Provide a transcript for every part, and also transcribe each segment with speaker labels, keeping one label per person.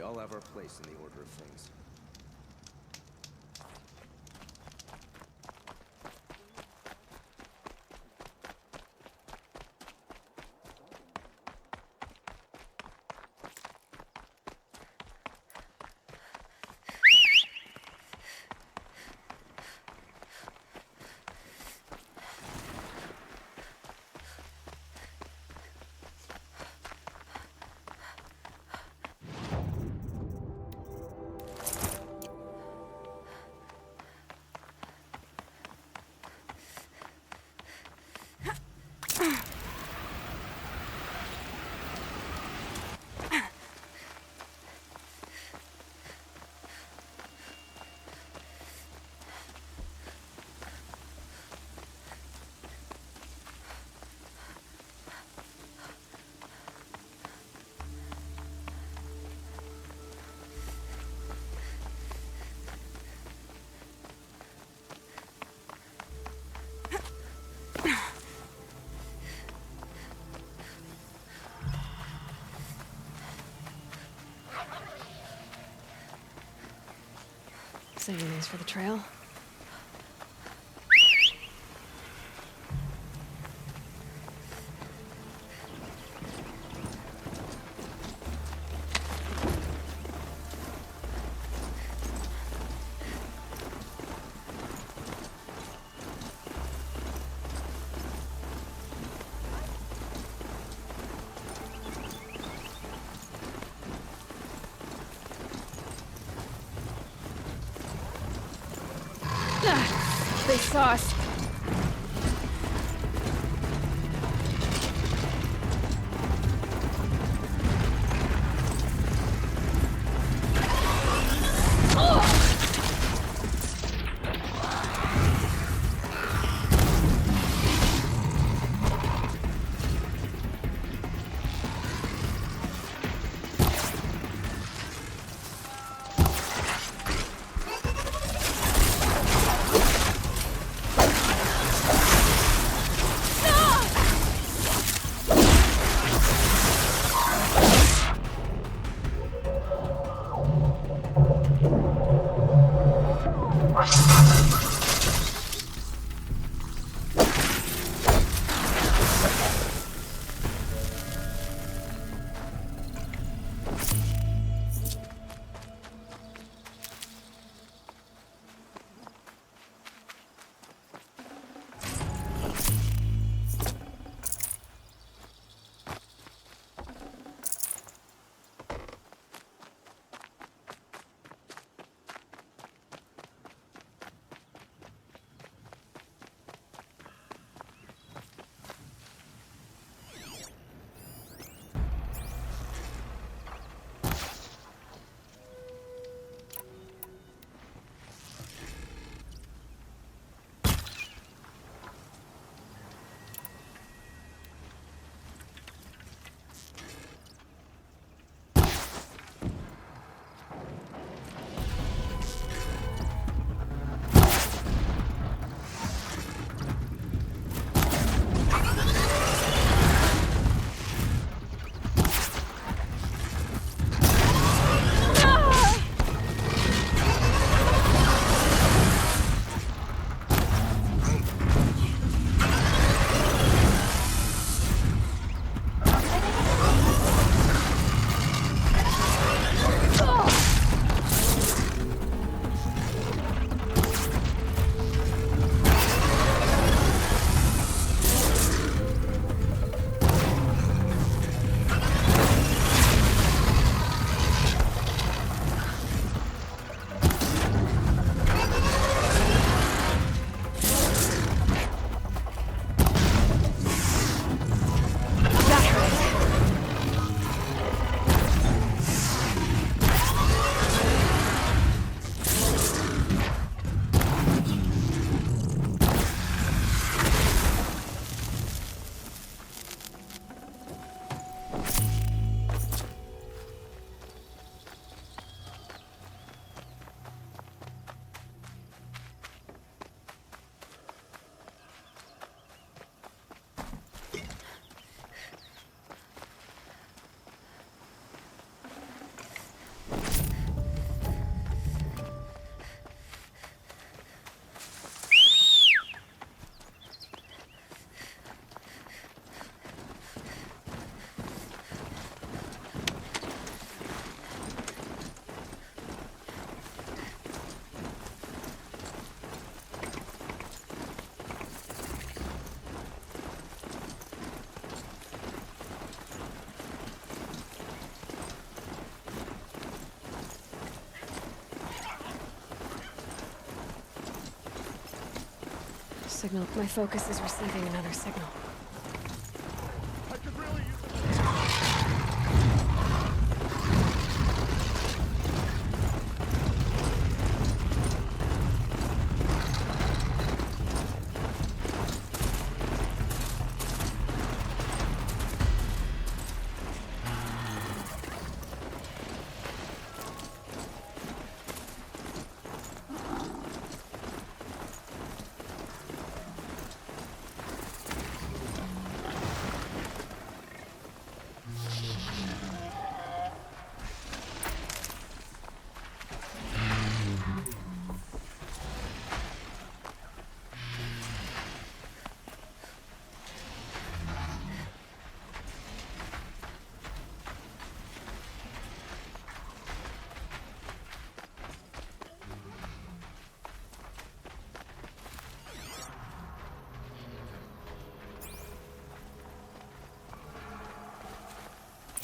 Speaker 1: We all have our place in the order of things.
Speaker 2: Saving these for the trail. They saw us. signal. My focus is receiving another signal.
Speaker 3: I could really use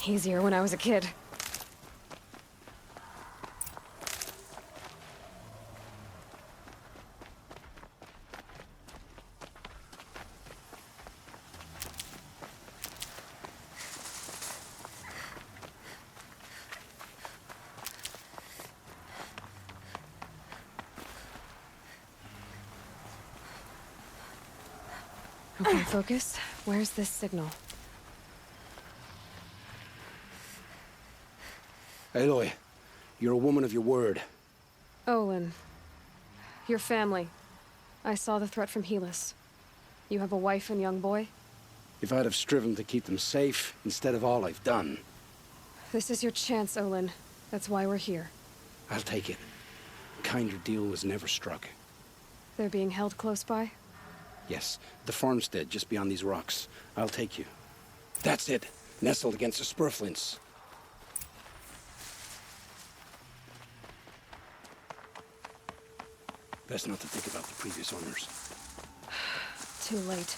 Speaker 2: Easier when I was a kid. Okay, focus. Where's this signal?
Speaker 4: Aloy, you're a woman of your word.
Speaker 2: Olin. Your family. I saw the threat from Helis. You have a wife and young boy?
Speaker 4: If I'd have striven to keep them safe instead of all I've done.
Speaker 2: This is your chance, Olin. That's why we're here.
Speaker 4: I'll take it. A kinder deal was never struck.
Speaker 2: They're being held close by?
Speaker 4: Yes, the farmstead just beyond these rocks. I'll take you. That's it. Nestled against the spurflints. Best not to think about the previous owners.
Speaker 2: Too late.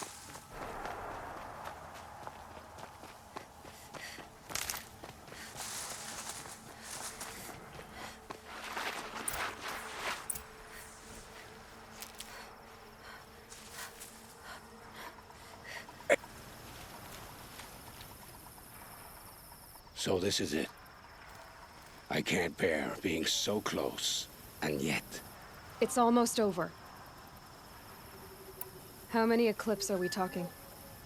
Speaker 4: So this is it. I can't bear being so close, and yet...
Speaker 2: It's almost over. How many Eclipse are we talking?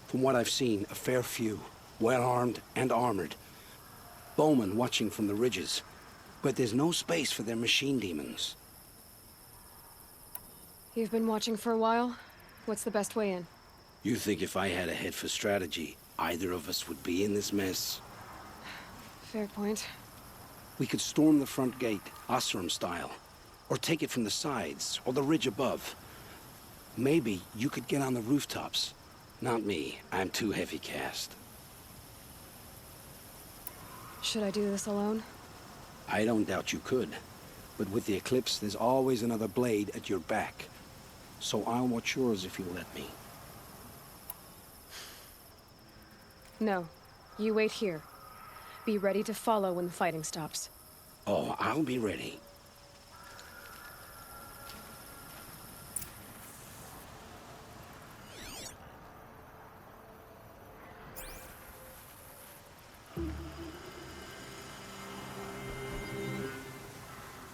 Speaker 4: From what I've seen, a fair few. Well-armed and armored. Bowmen watching from the ridges. But there's no space for their machine demons.
Speaker 2: You've been watching for a while? What's the best way in?
Speaker 4: You think if I had a head for strategy, either of us would be in this mess?
Speaker 2: Fair point.
Speaker 4: We could storm the front gate, Osram style. Or take it from the sides, or the ridge above. Maybe you could get on the rooftops. Not me. I'm too heavy cast.
Speaker 2: Should I do this alone?
Speaker 4: I don't doubt you could. But with the Eclipse, there's always another blade at your back. So I'll watch yours if you let me.
Speaker 2: No. You wait here. Be ready to follow when the fighting stops.
Speaker 4: Oh, I'll be ready.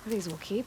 Speaker 2: These will keep.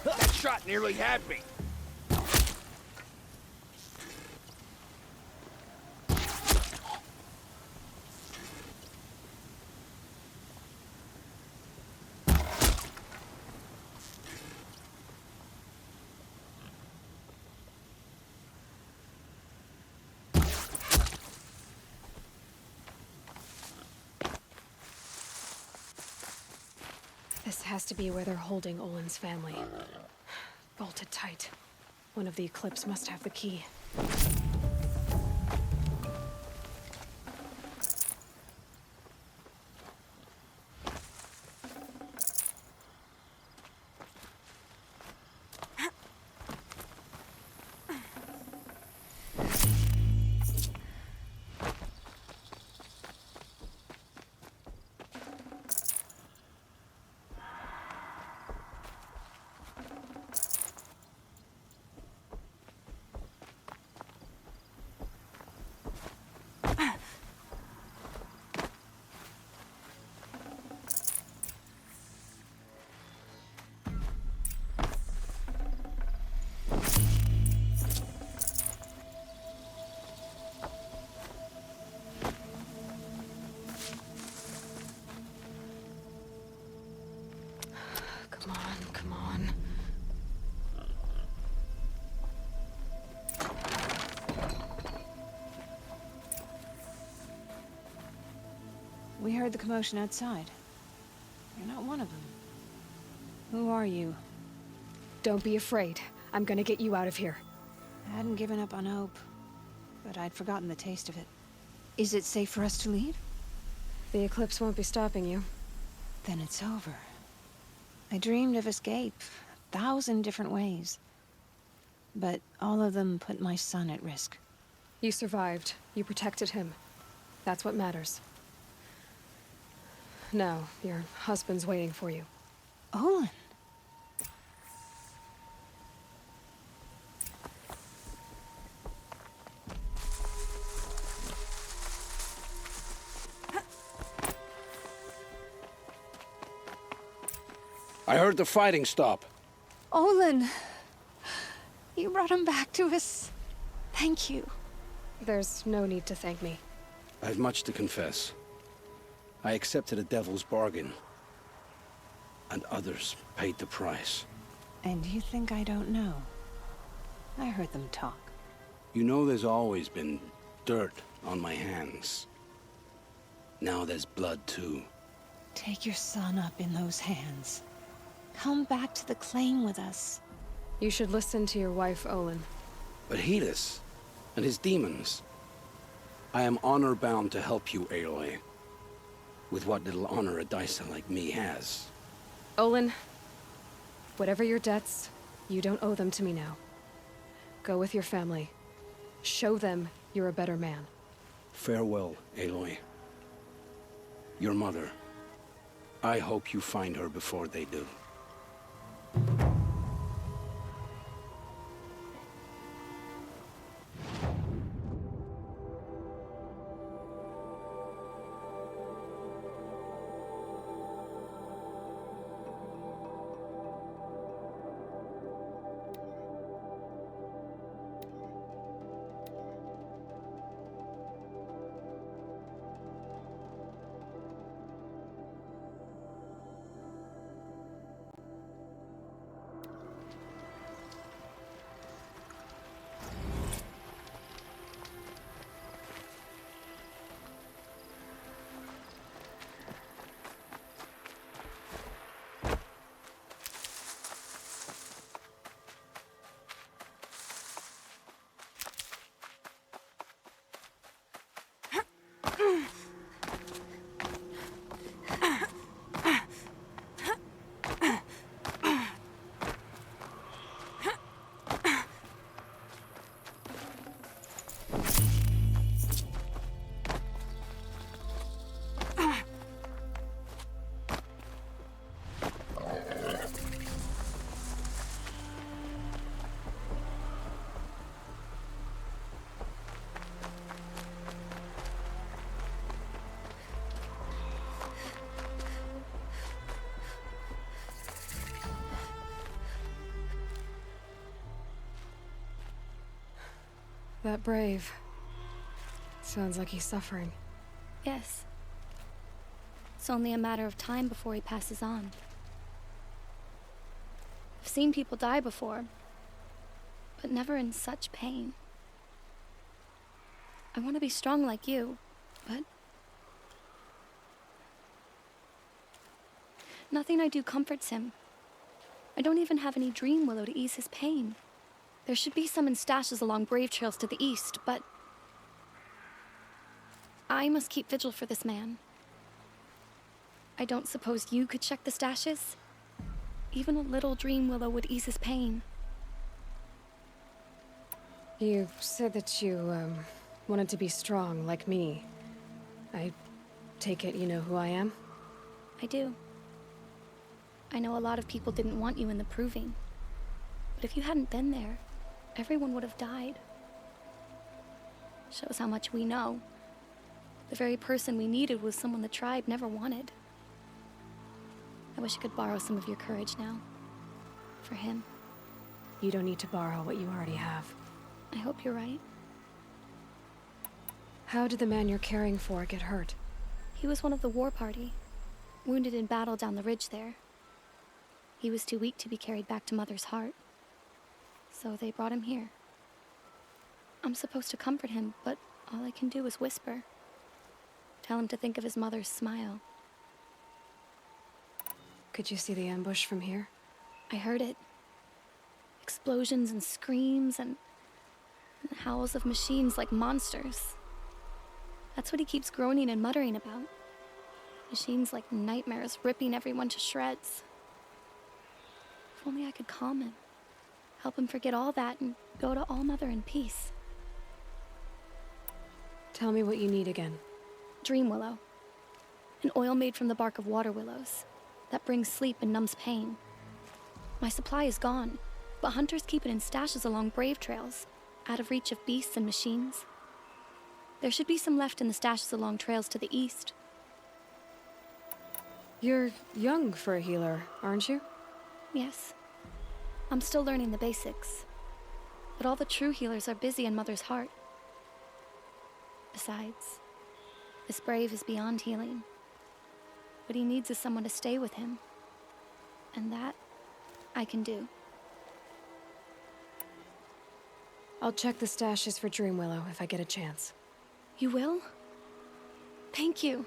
Speaker 3: That shot nearly had me.
Speaker 2: This has to be where they're holding Olin's family. Bolted tight. One of the Eclipse must have the key. Come on, come on.
Speaker 5: We heard the commotion outside. You're not one of them. Who are you?
Speaker 2: Don't be afraid. I'm gonna get you out of here.
Speaker 5: I hadn't given up on hope, but I'd forgotten the taste of it. Is it safe for us to leave?
Speaker 2: The Eclipse won't be stopping you.
Speaker 5: Then it's over. I dreamed of escape, 1,000 different ways. But all of them put my son at risk.
Speaker 2: You survived. You protected him. That's what matters. Now, your husband's waiting for you.
Speaker 5: Olin!
Speaker 4: I heard the fighting stop.
Speaker 5: Olin! You brought him back to us. Thank you.
Speaker 2: There's no need to thank me.
Speaker 4: I have much to confess. I accepted a devil's bargain. And others paid the price.
Speaker 5: And you think I don't know? I heard them talk.
Speaker 4: You know there's always been dirt on my hands. Now there's blood too.
Speaker 5: Take your son up in those hands. Come back to the claim with us.
Speaker 2: You should listen to your wife, Olin.
Speaker 4: But Helis and his demons. I am honor-bound to help you, Aloy. With what little honor a dicer like me has.
Speaker 2: Olin, whatever your debts, you don't owe them to me now. Go with your family. Show them you're a better man.
Speaker 4: Farewell, Aloy. Your mother. I hope you find her before they do.
Speaker 2: That brave. Sounds like he's suffering.
Speaker 6: Yes. It's only a matter of time before he passes on. I've seen people die before, but never in such pain. I want to be strong like you, but nothing I do comforts him. I don't even have any dream willow to ease his pain. There should be some in stashes along brave trails to the east, but I must keep vigil for this man. I don't suppose you could check the stashes? Even a little dream willow would ease his pain.
Speaker 2: You said that you, wanted to be strong like me. I take it you know who I am?
Speaker 6: I do. I know a lot of people didn't want you in the proving. But if you hadn't been there, everyone would have died. Shows how much we know. The very person we needed was someone the tribe never wanted. I wish I could borrow some of your courage now. For him.
Speaker 2: You don't need to borrow what you already have.
Speaker 6: I hope you're right.
Speaker 2: How did the man you're caring for get hurt?
Speaker 6: He was one of the war party, wounded in battle down the ridge there. He was too weak to be carried back to Mother's heart. So they brought him here. I'm supposed to comfort him, but all I can do is whisper. Tell him to think of his mother's smile.
Speaker 2: Could you see the ambush from here?
Speaker 6: I heard it. Explosions and screams and howls of machines like monsters. That's what he keeps groaning and muttering about. Machines like nightmares ripping everyone to shreds. If only I could calm him. Help him forget all that and go to All-Mother in peace.
Speaker 2: Tell me what you need again.
Speaker 6: Dream willow. An oil made from the bark of water willows that brings sleep and numbs pain. My supply is gone, but hunters keep it in stashes along brave trails, out of reach of beasts and machines. There should be some left in the stashes along trails to the east.
Speaker 2: You're young for a healer, aren't you?
Speaker 6: Yes. I'm still learning the basics. But all the true healers are busy in Mother's heart. Besides, this brave is beyond healing. What he needs is someone to stay with him. And that, I can do.
Speaker 2: I'll check the stashes for Dream Willow if I get a chance.
Speaker 6: You will? Thank you.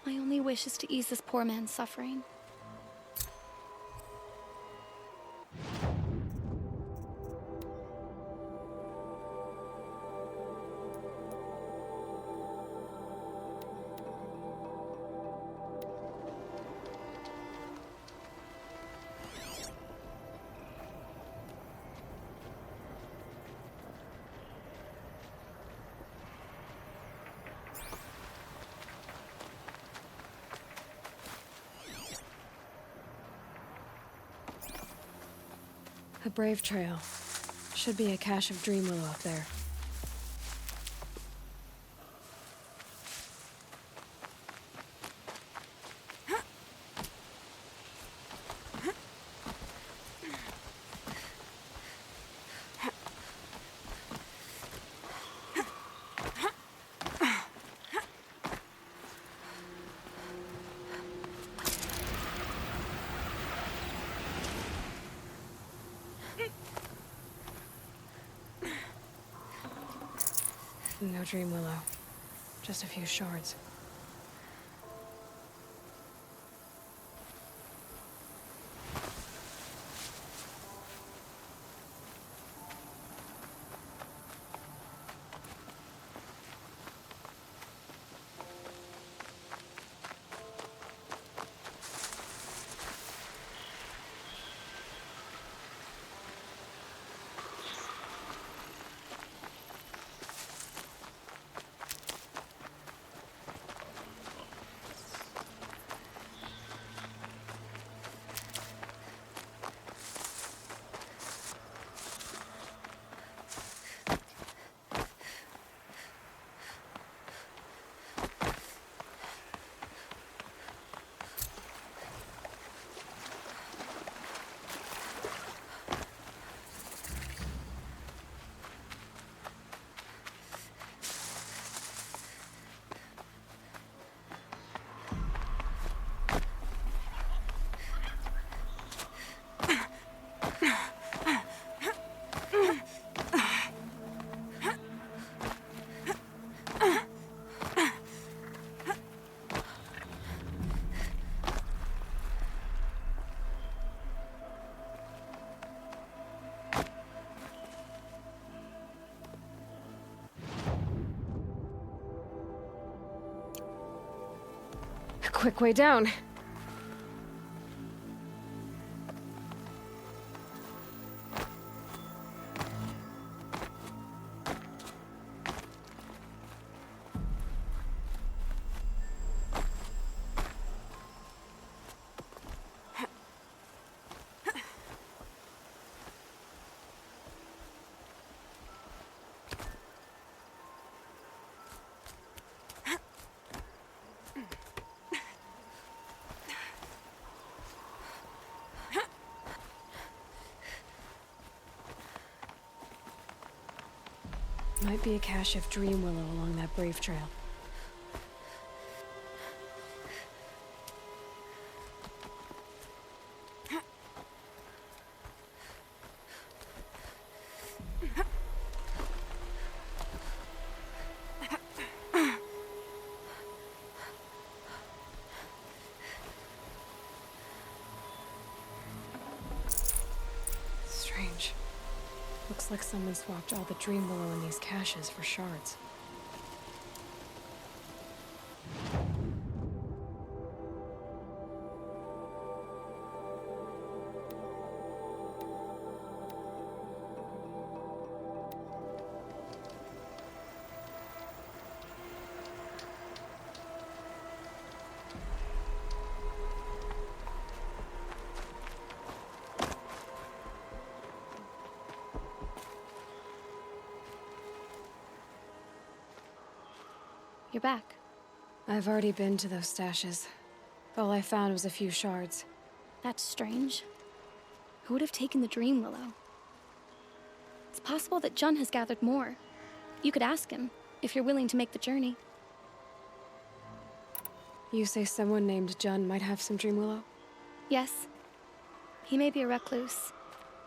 Speaker 6: My only wish is to ease this poor man's suffering.
Speaker 2: A brave trail. Should be a cache of Dream Willow up there. No Dream Willow. Just a few shards. quick way down. Might be a cache of Dream Willow along that Brave Trail. Strange. Looks like someone swapped all the Dream Willow in these caches for shards.
Speaker 6: You're back.
Speaker 2: I've already been to those stashes. All I found was a few shards.
Speaker 6: That's strange. Who would have taken the Dream Willow? It's possible that Jun has gathered more. You could ask him, if you're willing to make the journey.
Speaker 2: You say someone named Jun might have some Dream Willow?
Speaker 6: Yes. He may be a recluse,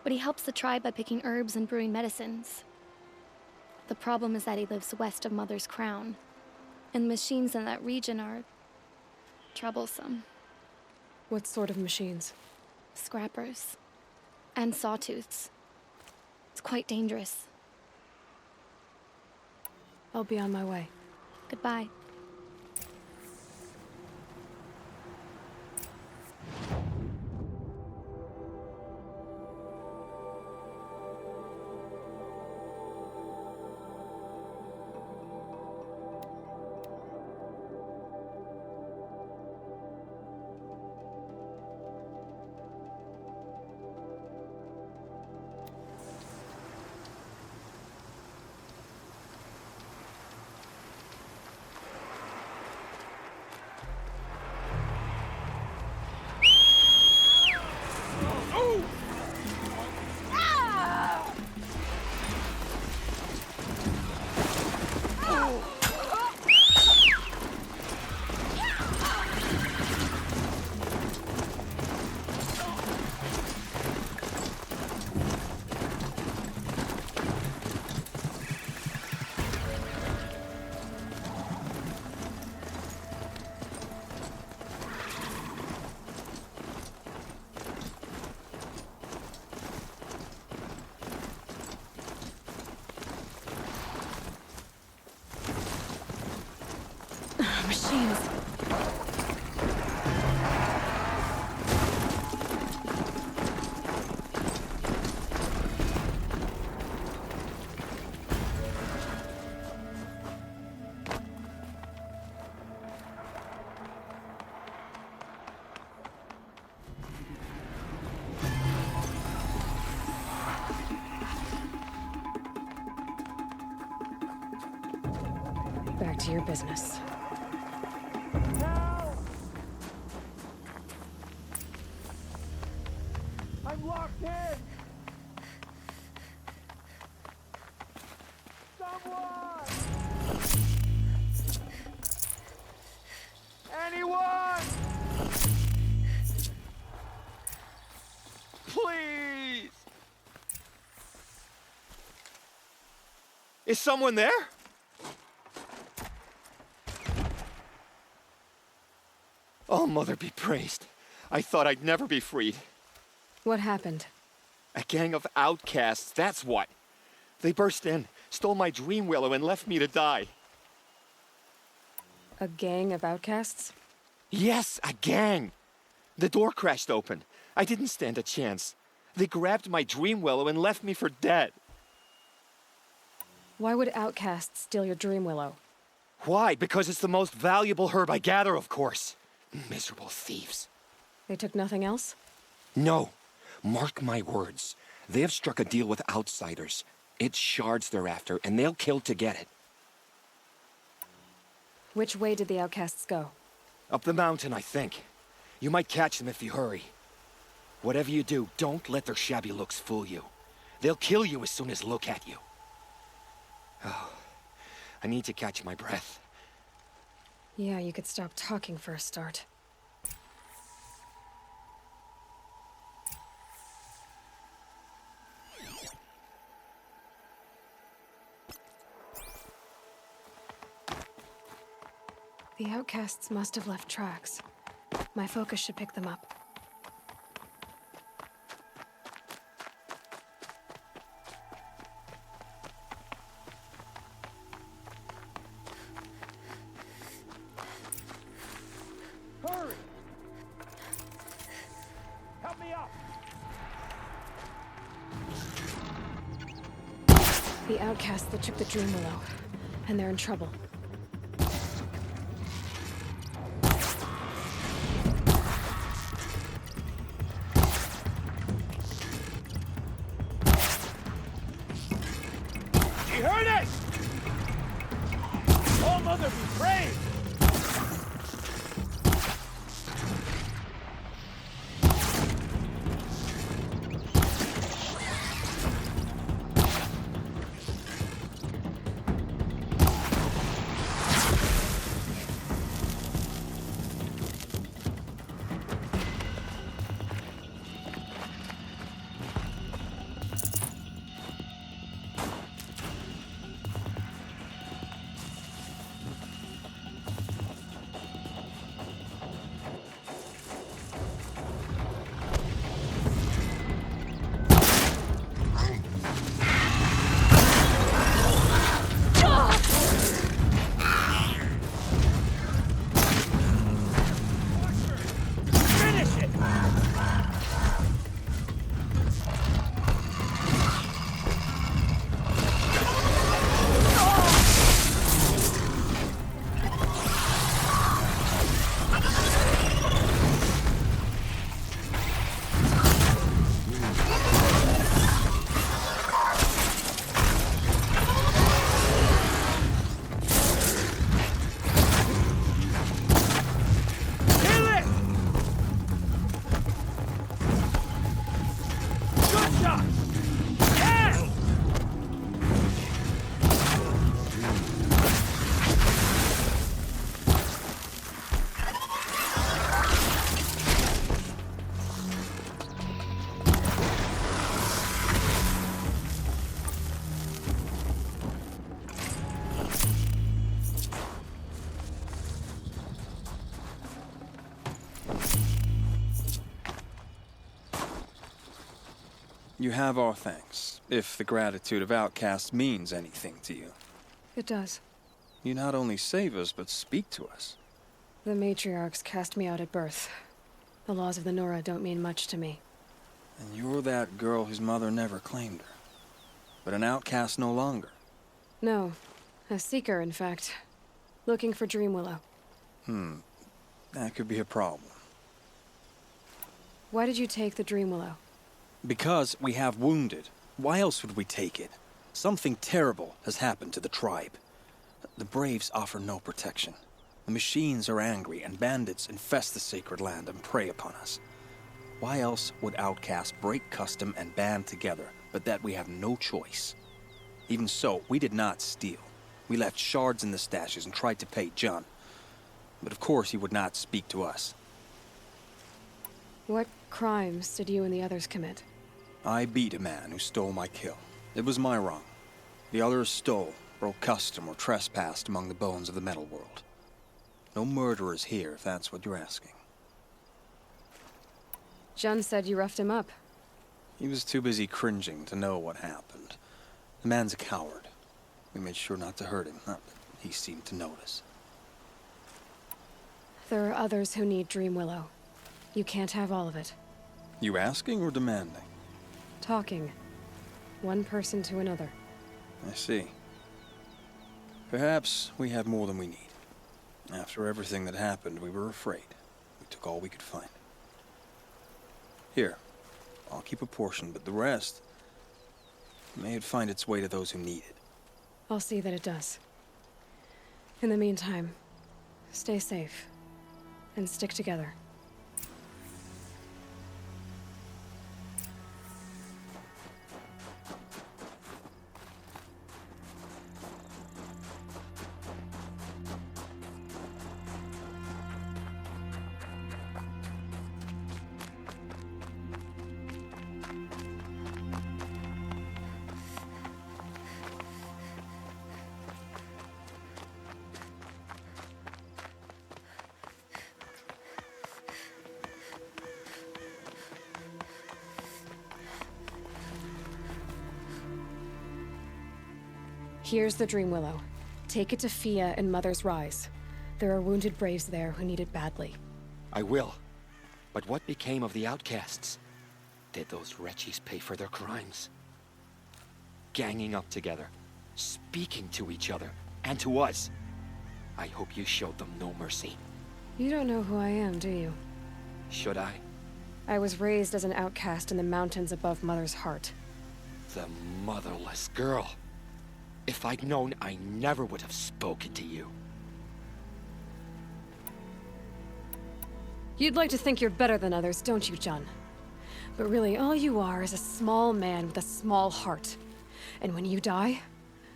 Speaker 6: but he helps the tribe by picking herbs and brewing medicines. The problem is that he lives west of Mother's Crown, and the machines in that region are troublesome.
Speaker 2: What sort of machines?
Speaker 6: Scrappers. And sawtooths. It's quite dangerous.
Speaker 2: I'll be on my way.
Speaker 6: Goodbye.
Speaker 2: Machines. Back to your business.
Speaker 3: I'm locked in! Someone! Anyone! Please! Is someone there? Oh, Mother be praised. I thought I'd never be freed.
Speaker 2: What happened?
Speaker 3: A gang of outcasts, that's what. They burst in, stole my Dream Willow, and left me to die.
Speaker 2: A gang of outcasts?
Speaker 3: Yes, again! The door crashed open. I didn't stand a chance. They grabbed my dream willow and left me for dead.
Speaker 2: Why would outcasts steal your dream willow?
Speaker 3: Why? Because it's the most valuable herb I gather, of course. Miserable thieves.
Speaker 2: They took nothing else?
Speaker 3: No. Mark my words. They have struck a deal with outsiders. It's shards they're after, and they'll kill to get it.
Speaker 2: Which way did the outcasts go?
Speaker 3: Up the mountain, I think. You might catch them if you hurry. Whatever you do, don't let their shabby looks fool you. They'll kill you as soon as look at you. Oh, I need to catch my breath.
Speaker 2: Yeah, you could stop talking for a start. The outcasts must have left tracks. My focus should pick them up.
Speaker 4: Hurry! Help me up!
Speaker 2: The outcasts that took the dream willow, and they're in trouble.
Speaker 4: You heard it! Oh, Mother be praised!
Speaker 7: You have our thanks, if the gratitude of outcasts means anything to you.
Speaker 2: It does.
Speaker 7: You not only save us, but speak to us.
Speaker 2: The matriarchs cast me out at birth. The laws of the Nora don't mean much to me.
Speaker 7: And you're that girl whose mother never claimed her. But an outcast no longer.
Speaker 2: No. A seeker, in fact. Looking for Dream Willow.
Speaker 7: That could be a problem.
Speaker 2: Why did you take the Dream Willow?
Speaker 7: Because we have wounded. Why else would we take it? Something terrible has happened to the tribe. The Braves offer no protection. The machines are angry, and bandits infest the sacred land and prey upon us. Why else would outcasts break custom and band together, but that we have no choice? Even so, we did not steal. We left shards in the stashes and tried to pay John. But of course he would not speak to us.
Speaker 2: What crimes did you and the others commit?
Speaker 7: I beat a man who stole my kill. It was my wrong. The others stole, broke custom, or trespassed among the bones of the metal world. No murderers here, if that's what you're asking.
Speaker 2: Jun said you roughed him up.
Speaker 7: He was too busy cringing to know what happened. The man's a coward. We made sure not to hurt him, not that he seemed to notice.
Speaker 2: There are others who need Dream Willow. You can't have all of it.
Speaker 7: You asking or demanding?
Speaker 2: Talking. One person to another.
Speaker 7: I see. Perhaps we have more than we need. After everything that happened, we were afraid. We took all we could find. Here, I'll keep a portion, but the rest, may it find its way to those who need it.
Speaker 2: I'll see that it does. In the meantime, stay safe. And stick together. Here's the Dream Willow. Take it to Fia and Mother's Rise. There are wounded Braves there who need it badly.
Speaker 3: I will. But what became of the outcasts? Did those wretches pay for their crimes? Ganging up together, speaking to each other, and to us. I hope you showed them no mercy.
Speaker 2: You don't know who I am, do you?
Speaker 3: Should I?
Speaker 2: I was raised as an outcast in the mountains above Mother's heart.
Speaker 3: The motherless girl. If I'd known, I never would have spoken to you.
Speaker 2: You'd like to think you're better than others, don't you, John? But really, all you are is a small man with a small heart. And when you die,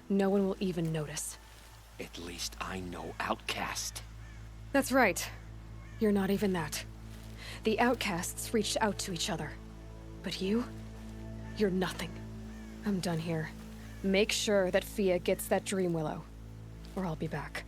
Speaker 2: no one will even notice.
Speaker 3: At least I know outcast.
Speaker 2: That's right. You're not even that. The outcasts reached out to each other. But you're nothing. I'm done here. Make sure that Fia gets that Dream Willow, or I'll be back.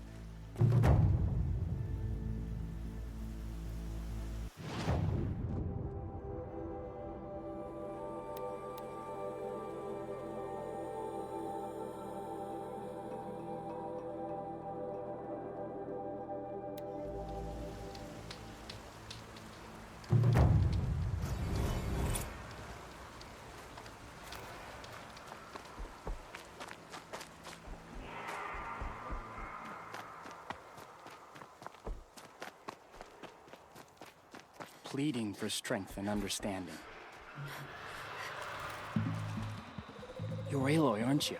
Speaker 8: Pleading for strength and understanding. You're Aloy, aren't you?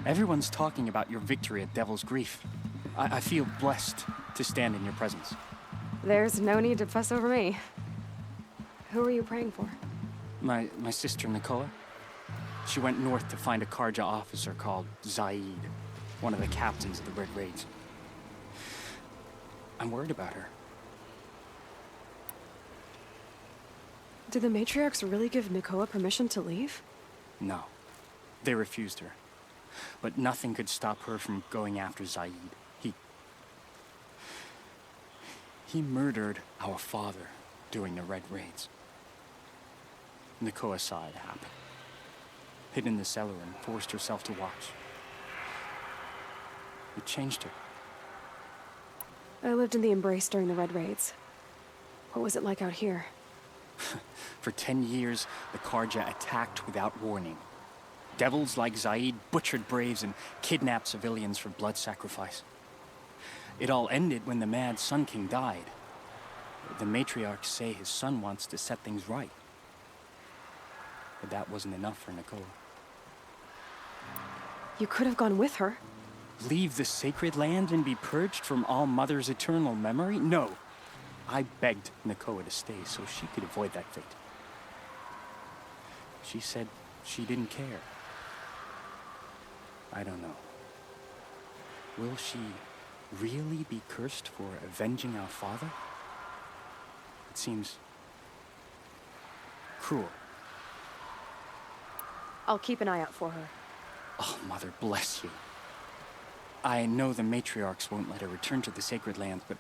Speaker 8: Everyone's talking about your victory at Devil's Grief. I feel blessed to stand in your presence.
Speaker 2: There's no need to fuss over me. Who are you praying for?
Speaker 8: My sister Nakoa. She went north to find a Karja officer called Zaid, one of the captains of the Red Raids. I'm worried about her.
Speaker 2: Did the matriarchs really give Nakoa permission to leave?
Speaker 8: No. They refused her. But nothing could stop her from going after Zaid. He murdered our father during the Red Raids. Nakoa saw it happen. Hid in the cellar and forced herself to watch. It changed her.
Speaker 2: I lived in the Embrace during the Red Raids. What was it like out here?
Speaker 8: For 10 years, the Karja attacked without warning. Devils like Zaid butchered Braves and kidnapped civilians for blood sacrifice. It all ended when the mad Sun King died. The matriarchs say his son wants to set things right. But that wasn't enough for Nakoa.
Speaker 2: You could have gone with her.
Speaker 8: Leave the sacred land and be purged from All Mother's eternal memory? No. I begged Nakoa to stay so she could avoid that fate. She said she didn't care. I don't know. Will she really be cursed for avenging our father? It seems cruel.
Speaker 2: I'll keep an eye out for her.
Speaker 8: Oh, Mother, bless you. I know the matriarchs won't let her return to the sacred lands, but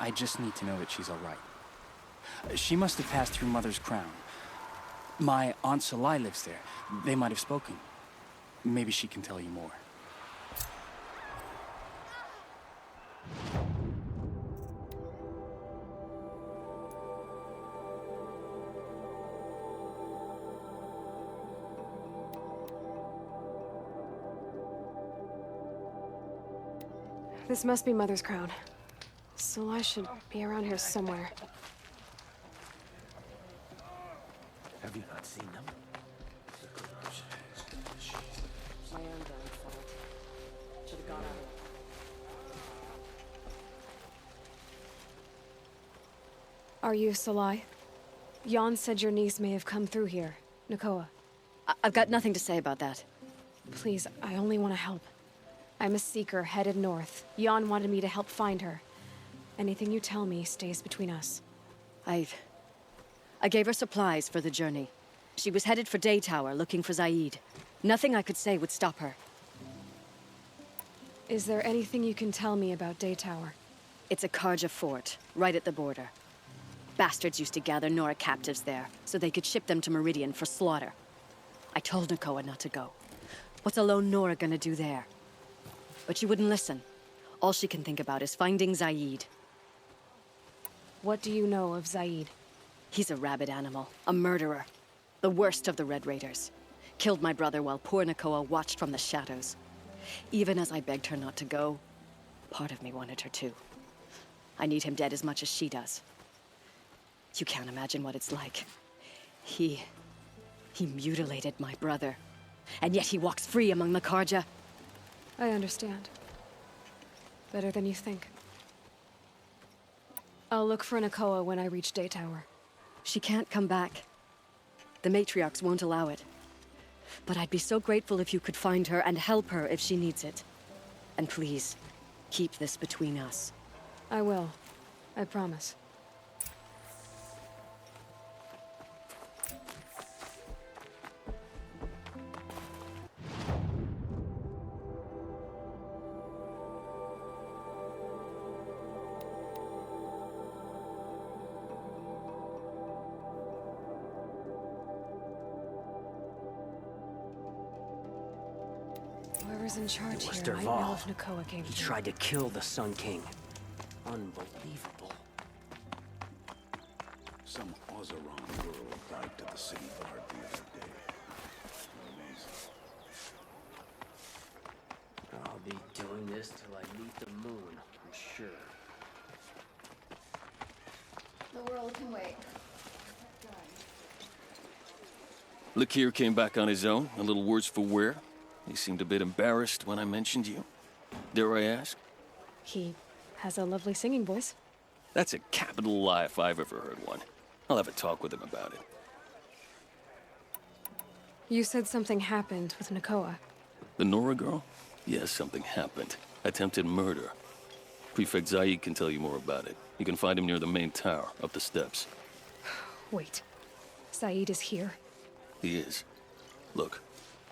Speaker 8: I just need to know that she's all right. She must have passed through Mother's crown. My Aunt Salai lives there. They might have spoken. Maybe she can tell you more.
Speaker 2: This must be Mother's crown. So I should be around here somewhere.
Speaker 1: Have you not seen them?
Speaker 2: My own damn fault. Should have gone out. Are you Salai? Jan said your niece may have come through here. Nakoa.
Speaker 9: I've got nothing to say about that.
Speaker 2: Please, I only want to help. I'm a seeker headed north. Jan wanted me to help find her. Anything you tell me stays between us.
Speaker 9: I gave her supplies for the journey. She was headed for Day Tower, looking for Zaid. Nothing I could say would stop her.
Speaker 2: Is there anything you can tell me about Day Tower?
Speaker 9: It's a Karja fort, right at the border. Bastards used to gather Nora captives there, so they could ship them to Meridian for slaughter. I told Nakoa not to go. What's a lone Nora gonna do there? But she wouldn't listen. All she can think about is finding Zaid.
Speaker 2: What do you know of Zaid?
Speaker 9: He's a rabid animal, a murderer. The worst of the Red Raiders. Killed my brother while poor Nakoa watched from the shadows. Even as I begged her not to go, part of me wanted her to. I need him dead as much as she does. You can't imagine what it's like. He mutilated my brother. And yet he walks free among the Karja.
Speaker 2: I understand. Better than you think. I'll look for Nakoa when I reach Day Tower.
Speaker 9: She can't come back. The matriarchs won't allow it. But I'd be so grateful if you could find her and help her if she needs it. And please, keep this between us.
Speaker 2: I will. I promise. Whoever's in charge
Speaker 1: It was
Speaker 2: here might know
Speaker 1: Dervahl.
Speaker 2: if Nakoa came
Speaker 1: He
Speaker 2: through.
Speaker 1: tried to kill the Sun King. Unbelievable.
Speaker 10: Some Ozeron girl died to the city guard the other day. Amazing.
Speaker 1: I'll be doing this till I meet the moon, I'm sure.
Speaker 6: The world can wait.
Speaker 11: Lakir came back on his own, a little worse for wear. He seemed a bit embarrassed when I mentioned you. Dare I ask?
Speaker 2: He has a lovely singing voice.
Speaker 11: That's a capital lie if I've ever heard one. I'll have a talk with him about it.
Speaker 2: You said something happened with Nakoa.
Speaker 11: The Nora girl? Yes, something happened. Attempted murder. Prefect Zaid can tell you more about it. You can find him near the main tower, up the steps.
Speaker 2: Wait. Saeed is here.
Speaker 11: He is. Look,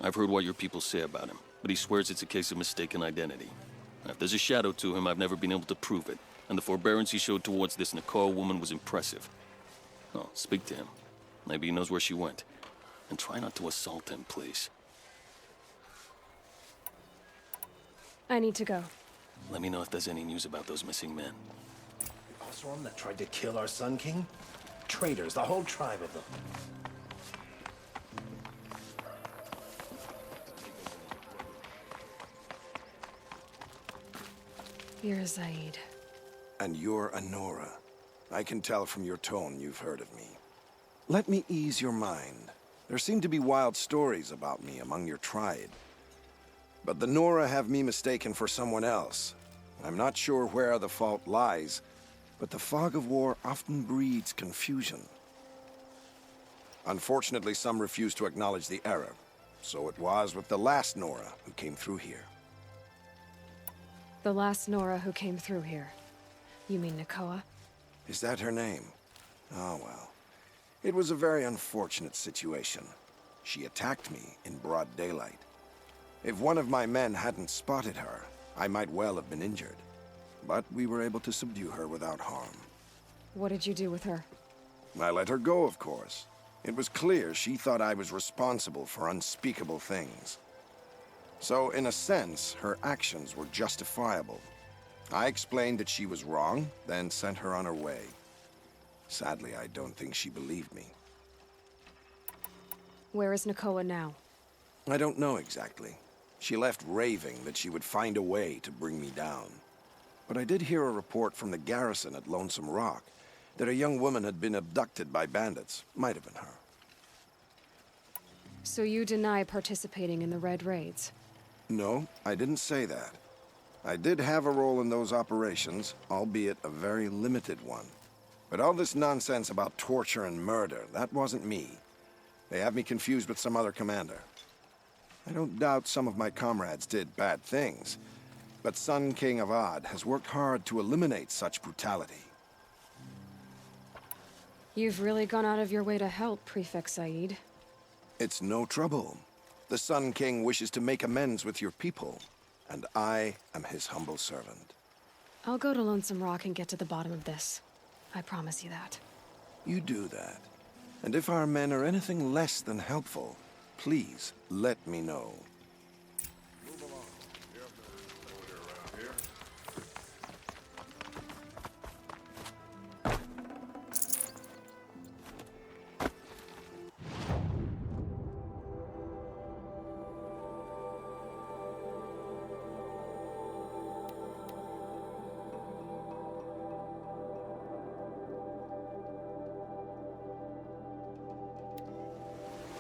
Speaker 11: I've heard what your people say about him, but he swears it's a case of mistaken identity. If there's a shadow to him, I've never been able to prove it, and the forbearance he showed towards this Nakoa woman was impressive. Oh, speak to him. Maybe he knows where she went. And try not to assault him, please.
Speaker 2: I need to go.
Speaker 11: Let me know if there's any news about those missing men.
Speaker 12: Oseram that tried to kill our Sun King? Traitors, the whole tribe of them.
Speaker 2: You're Zaid.
Speaker 10: And you're a Nora. I can tell from your tone you've heard of me. Let me ease your mind. There seem to be wild stories about me among your tribe. But the Nora have me mistaken for someone else. I'm not sure where the fault lies, but the fog of war often breeds confusion. Unfortunately, some refuse to acknowledge the error. So it was with the last Nora who came through here.
Speaker 2: The last Nora who came through here. You mean Nakoa?
Speaker 10: Is that her name? Oh, well. It was a very unfortunate situation. She attacked me in broad daylight. If one of my men hadn't spotted her, I might well have been injured. But we were able to subdue her without harm.
Speaker 2: What did you do with her?
Speaker 10: I let her go, of course. It was clear she thought I was responsible for unspeakable things. So, in a sense, her actions were justifiable. I explained that she was wrong, then sent her on her way. Sadly, I don't think she believed me.
Speaker 2: Where is Nakoa now?
Speaker 10: I don't know exactly. She left raving that she would find a way to bring me down. but I did hear a report from the garrison at Lonesome Rock that a young woman had been abducted by bandits. Might have been her.
Speaker 2: So you deny participating in the Red Raids?
Speaker 10: No, I didn't say that. I did have a role in those operations, albeit a very limited one. But all this nonsense about torture and murder, that wasn't me. They have me confused with some other commander. I don't doubt some of my comrades did bad things, but Sun King Avad has worked hard to eliminate such brutality.
Speaker 2: You've really gone out of your way to help, Prefect Said.
Speaker 10: It's no trouble. The Sun King wishes to make amends with your people, and I am his humble servant.
Speaker 2: I'll go to Lonesome Rock and get to the bottom of this. I promise you that.
Speaker 10: You do that. And if our men are anything less than helpful, please let me know.
Speaker 13: Move along. You have no order around here.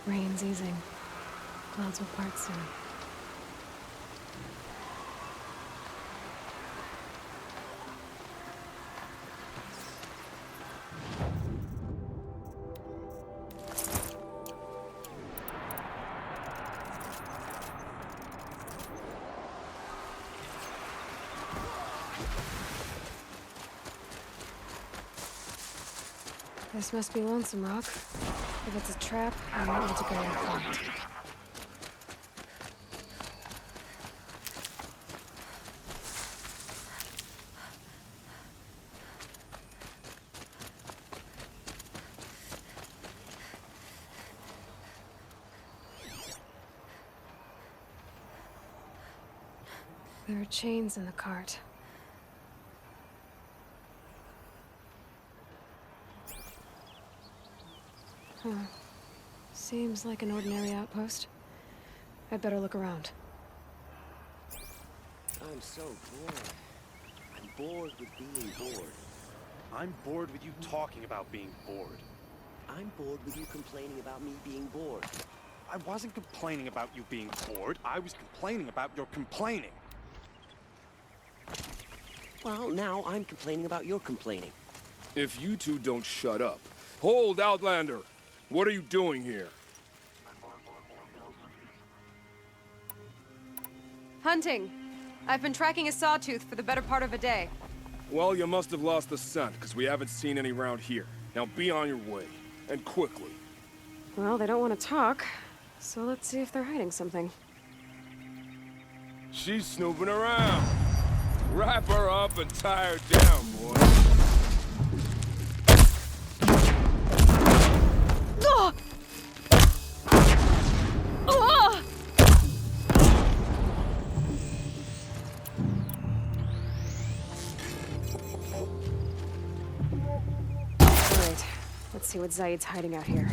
Speaker 2: Rain's easing. Clouds will part soon. This must be Lonesome Rock. If it's a trap, I might need to go and find it. There are chains in the cart. Huh. Seems like an ordinary outpost. I'd better look around.
Speaker 1: I'm so bored. I'm bored with being bored.
Speaker 14: I'm bored with you talking about being bored.
Speaker 1: I'm bored with you complaining about me being bored.
Speaker 14: I wasn't complaining about you being bored. I was complaining about your complaining.
Speaker 1: Well, now I'm complaining about your complaining.
Speaker 15: If you two don't shut up. Hold, Outlander! What are you doing here?
Speaker 2: Hunting. I've been tracking a sawtooth for the better part of a day.
Speaker 15: Well, you must have lost the scent, because we haven't seen any around here. Now be on your way, and quickly.
Speaker 2: Well, they don't want to talk, so let's see if they're hiding something.
Speaker 15: She's snooping around. Wrap her up and tie her down, boy.
Speaker 2: Ah! Ah! Alright, let's see what Zaid's hiding out here.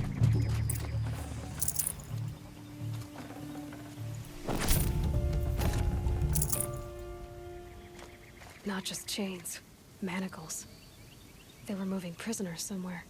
Speaker 2: Not just chains, manacles. They were moving prisoners somewhere.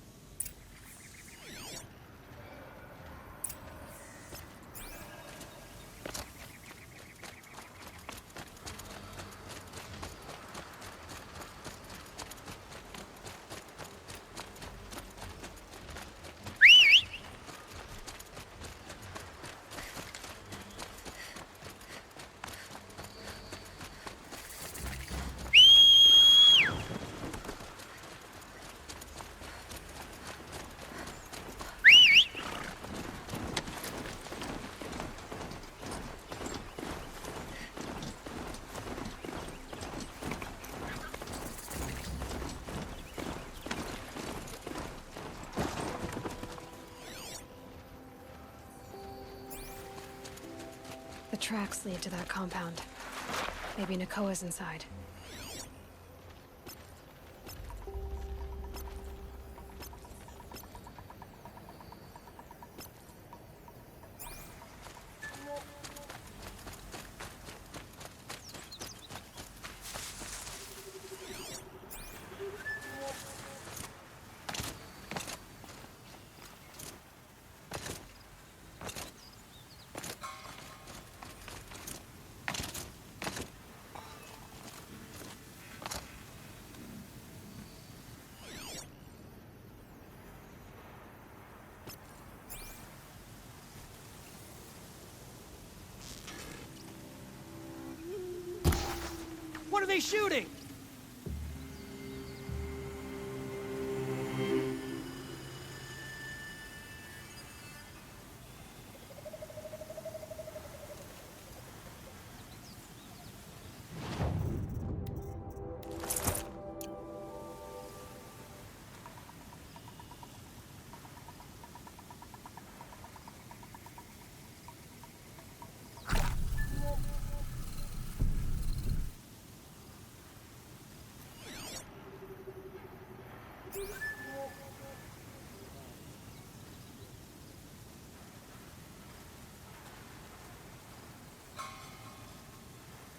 Speaker 2: The tracks lead to that compound. Maybe Nakoa's inside.
Speaker 1: they shooting?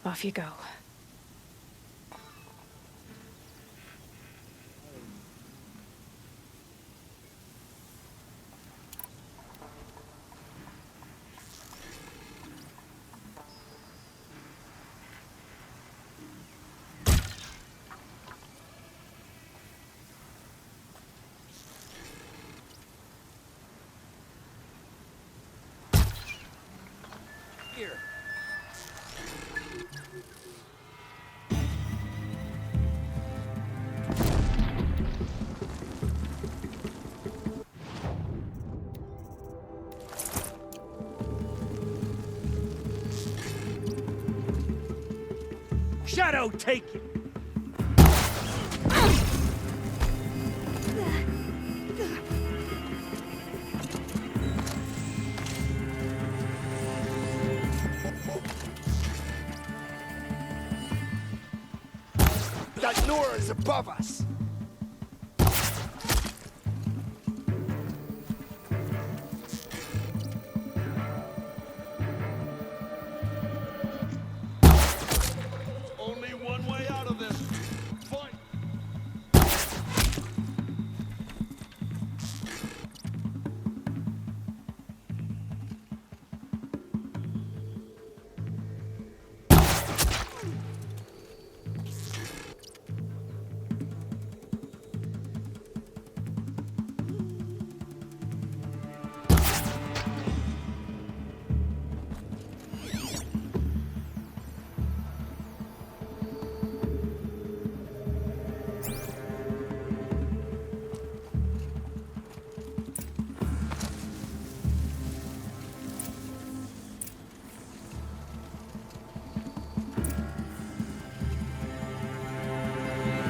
Speaker 2: Off you go.
Speaker 1: Here. Shadow, take it!
Speaker 10: That Nora is above us!
Speaker 13: Only one way out of this. Fight!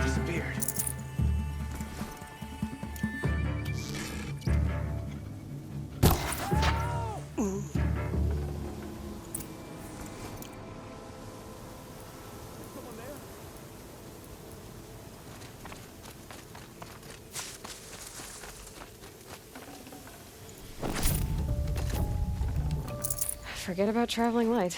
Speaker 1: Disappeared.
Speaker 2: Forget about traveling light.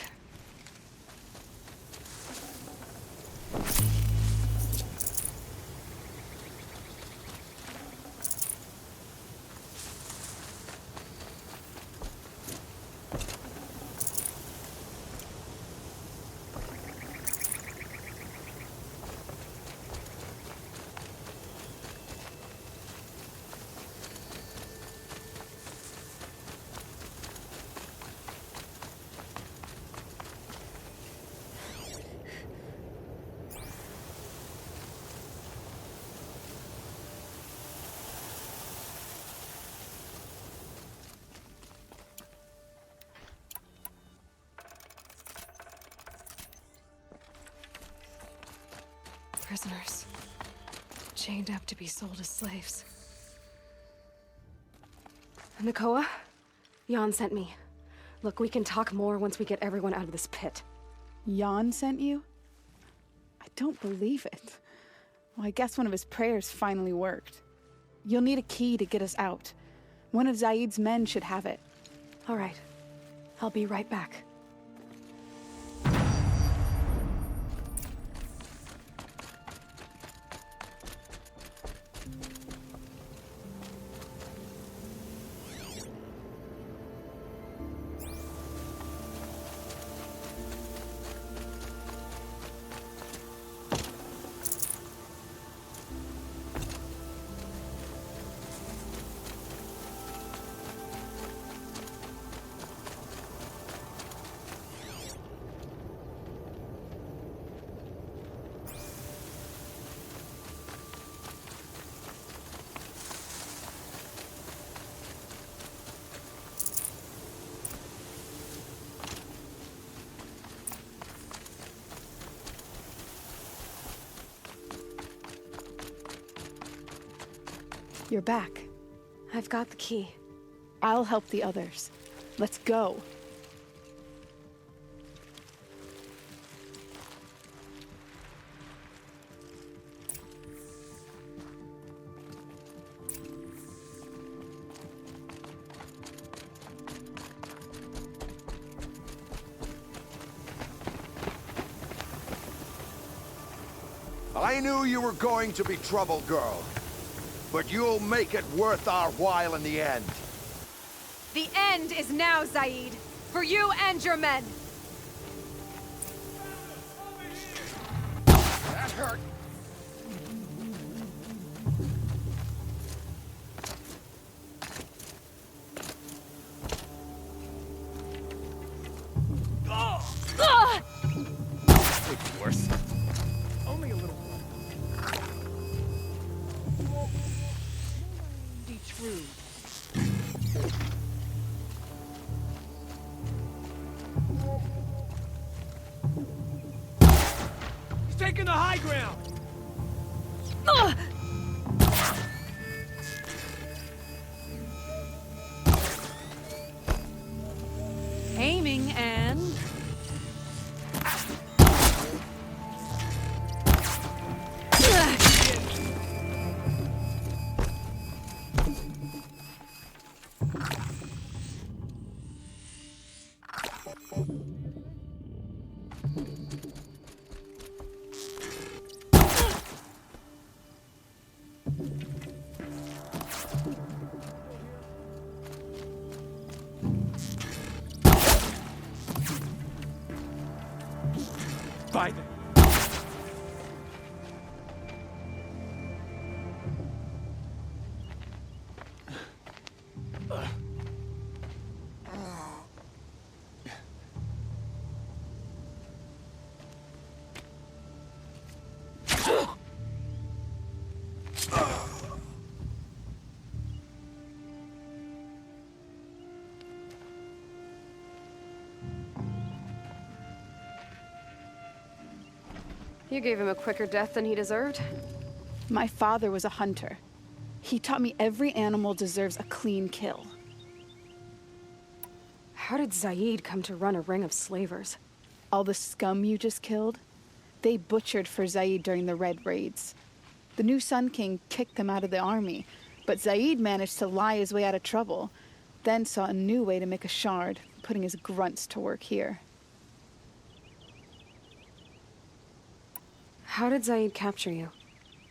Speaker 2: Prisoners. Chained up to be sold as slaves. Nakoa? Jan sent me. Look, we can talk more once we get everyone out of this pit.
Speaker 16: Jan sent you? I don't believe it. Well, I guess one of his prayers finally worked. You'll need a key to get us out. One of Zaid's men should have it.
Speaker 2: All right. I'll be right back.
Speaker 16: You're back.
Speaker 2: I've got the key.
Speaker 16: I'll help the others. Let's go.
Speaker 10: I knew you were going to be trouble, girl. But you'll make it worth our while in the end.
Speaker 2: The end is now, Zaid. For you and your men.
Speaker 10: That hurt.
Speaker 12: It's worse. Only a little blood. Each room. He's taking the high ground.
Speaker 2: Aiming and...
Speaker 12: By the...
Speaker 2: You gave him a quicker death than he deserved.
Speaker 16: My father was a hunter. He taught me every animal deserves a clean kill.
Speaker 2: How did Zaid come to run a ring of slavers?
Speaker 16: All the scum you just killed, they butchered for Zaid during the Red Raids. The new Sun King kicked them out of the army, but Zaid managed to lie his way out of trouble, then saw a new way to make a shard, putting his grunts to work here.
Speaker 2: How did Zaid capture you?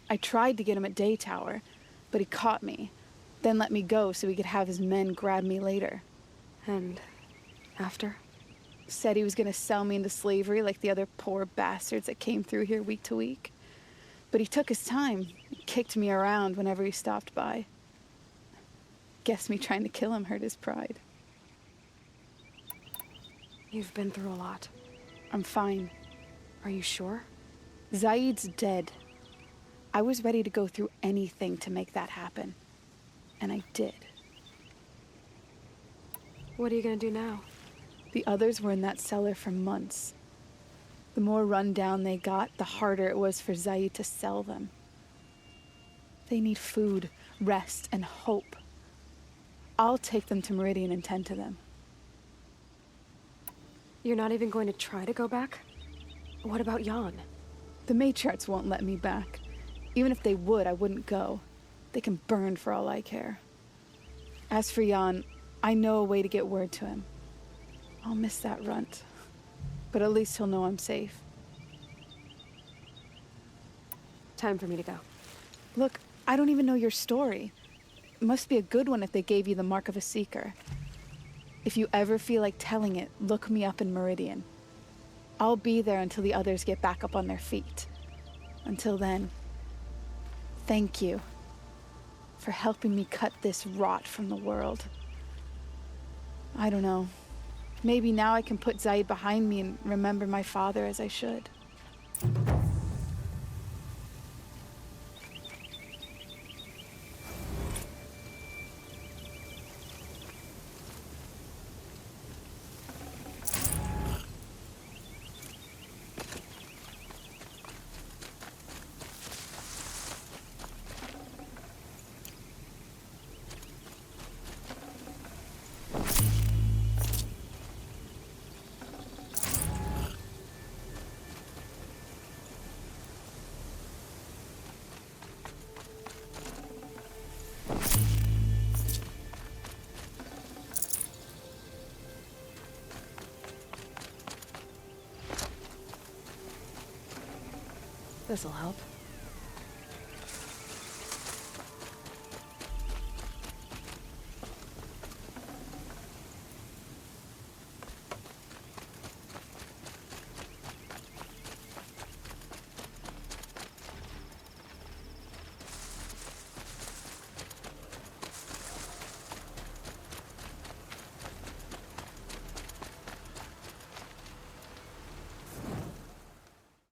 Speaker 16: I tried to get him at Day Tower, but he caught me, then let me go so he could have his men grab me later.
Speaker 2: And after?
Speaker 16: Said he was gonna sell me into slavery like the other poor bastards that came through here week to week. But he took his time, kicked me around whenever he stopped by. Guess me trying to kill him hurt his pride.
Speaker 2: You've been through a lot.
Speaker 16: I'm fine.
Speaker 2: Are you sure?
Speaker 16: Zaid's dead. I was ready to go through anything to make that happen. And I did.
Speaker 2: What are you gonna do now?
Speaker 16: The others were in that cellar for months. The more run down they got, the harder it was for Zaid to sell them. They need food, rest, and hope. I'll take them to Meridian and tend to them.
Speaker 2: You're not even going to try to go back? What about Jan?
Speaker 16: The matriarchs won't let me back. Even if they would, I wouldn't go. They can burn for all I care. As for Jan, I know a way to get word to him. I'll miss that runt. But at least he'll know I'm safe.
Speaker 2: Time for me to go.
Speaker 16: Look, I don't even know your story. It must be a good one if they gave you the mark of a seeker. If you ever feel like telling it, look me up in Meridian. I'll be there until the others get back up on their feet. Until then, thank you for helping me cut this rot from the world. I don't know. Maybe now I can put Zaid behind me and remember my father as I should.
Speaker 2: This'll help.